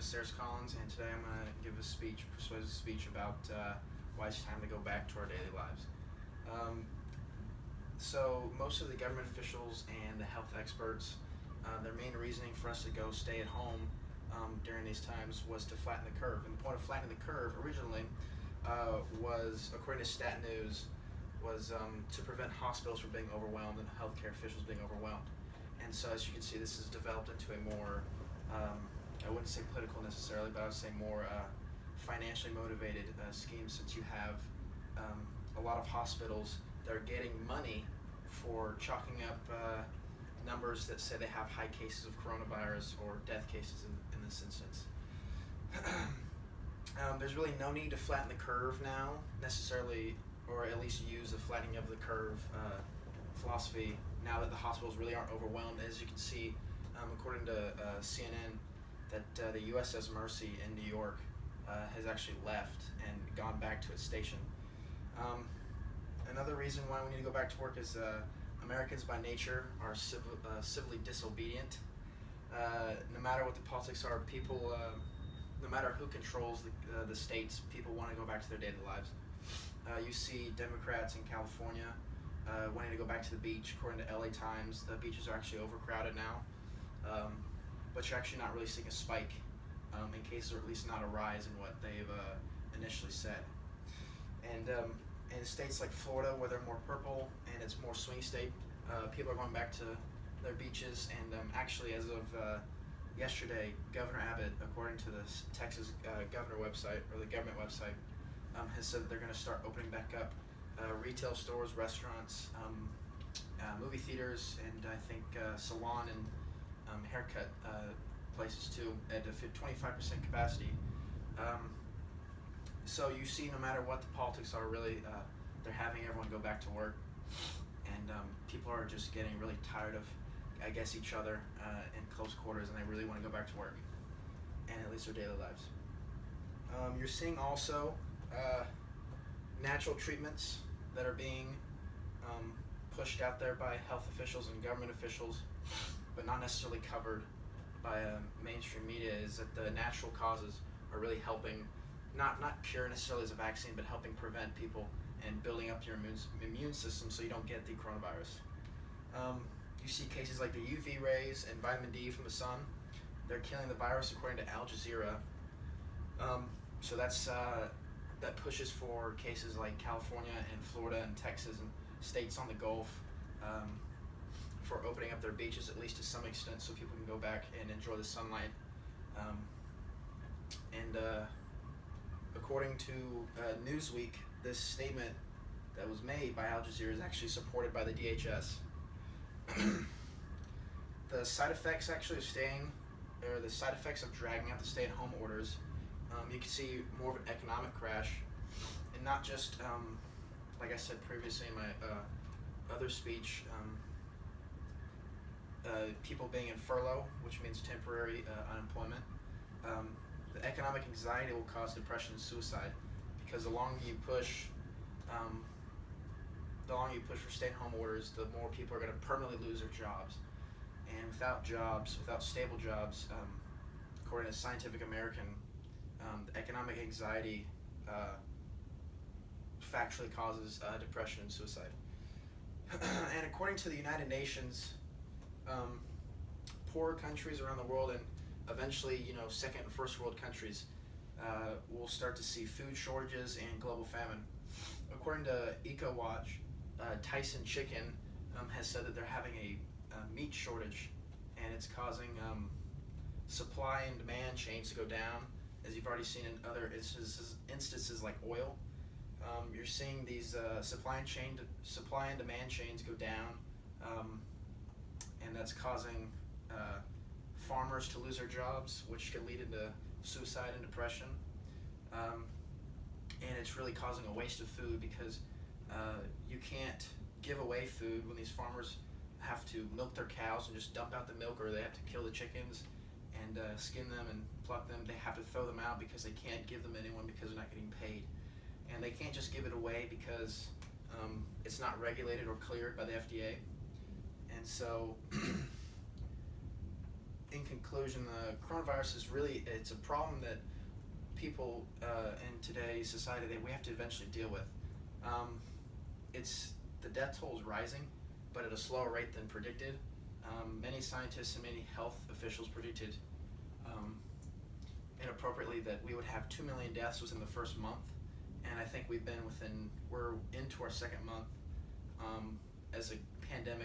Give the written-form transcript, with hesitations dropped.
is Cyrus Collins, and today I'm going to give persuasive speech about why it's time to go back to our daily lives. Um, so most of the government officials and the health experts, their main reasoning for us to go stay at home during these times was to flatten the curve. And the point of flattening the curve originally was, according to Stat News, was to prevent hospitals from being overwhelmed and healthcare officials being overwhelmed. And so, as you can see, this has developed into a more, I wouldn't say political necessarily, but I would say more financially motivated scheme, since you have a lot of hospitals that are getting money for chalking up numbers that say they have high cases of coronavirus or death cases in this instance. There's really no need to flatten the curve now, necessarily, or at least use the flattening of the curve philosophy now that the hospitals really aren't overwhelmed. As you can see, according to CNN, that the USS Mercy in New York has actually left and gone back to its station. Another reason why we need to go back to work is Americans by nature are civilly disobedient. No matter what the politics are, people, no matter who controls the states, people want to go back to their daily lives. You see Democrats in California wanting to go back to the beach. According to LA Times, the beaches are actually overcrowded now. But you're actually not really seeing a spike in cases, or at least not a rise in what they've initially said. And in states like Florida, where they're more purple and it's more swing state, people are going back to their beaches. And actually, as of yesterday, Governor Abbott, according to the Texas governor website, or the government website, has said that they're going to start opening back up retail stores, restaurants, movie theaters, and I think salon and haircut places too, at a 25% capacity. So you see, no matter what the politics are, really, they're having everyone go back to work, and people are just getting really tired of, I guess, each other in close quarters, and they really want to go back to work, and at least their daily lives. You're seeing also natural treatments that are being pushed out there by health officials and government officials, but not necessarily covered by mainstream media, is that the natural causes are really helping, not cure necessarily as a vaccine, but helping prevent people and building up your immune system so you don't get the coronavirus. You see cases like the UV rays and vitamin D from the sun. They're killing the virus, according to Al Jazeera. So that pushes for cases like California and Florida and Texas and states on the Gulf for opening up their beaches, at least to some extent, so people can go back and enjoy the sunlight. According to Newsweek, this statement that was made by Al Jazeera is actually supported by the DHS. The side effects actually of the side effects of dragging out the stay-at-home orders, you can see more of an economic crash, and not just, like I said previously in my other speech, people being in furlough, which means temporary unemployment. The economic anxiety will cause depression and suicide, because the longer you push for stay-at-home orders, the more people are going to permanently lose their jobs. And without stable jobs, according to Scientific American, the economic anxiety factually causes depression and suicide. And according to the United Nations, poorer countries around the world, and eventually, second and first world countries, will start to see food shortages and global famine. According to EcoWatch, Tyson Chicken has said that they're having a meat shortage, and it's causing supply and demand chains to go down, as you've already seen in other instances like oil. You're seeing these supply and demand chains go down, and that's causing farmers to lose their jobs, which could lead into suicide and depression. And it's really causing a waste of food, because you can't give away food when these farmers have to milk their cows and just dump out the milk, or they have to kill the chickens and skin them and pluck them. They have to throw them out because they can't give them to anyone because they're not getting paid. And they can't just give it away because it's not regulated or cleared by the FDA. And so in conclusion, the coronavirus is really, it's a problem that people in today's society that we have to eventually deal with. It's the death toll is rising, but at a slower rate than predicted. Many scientists and many health officials predicted inappropriately that we would have 2 million deaths within the first month, and I think we're into our second month as a pandemic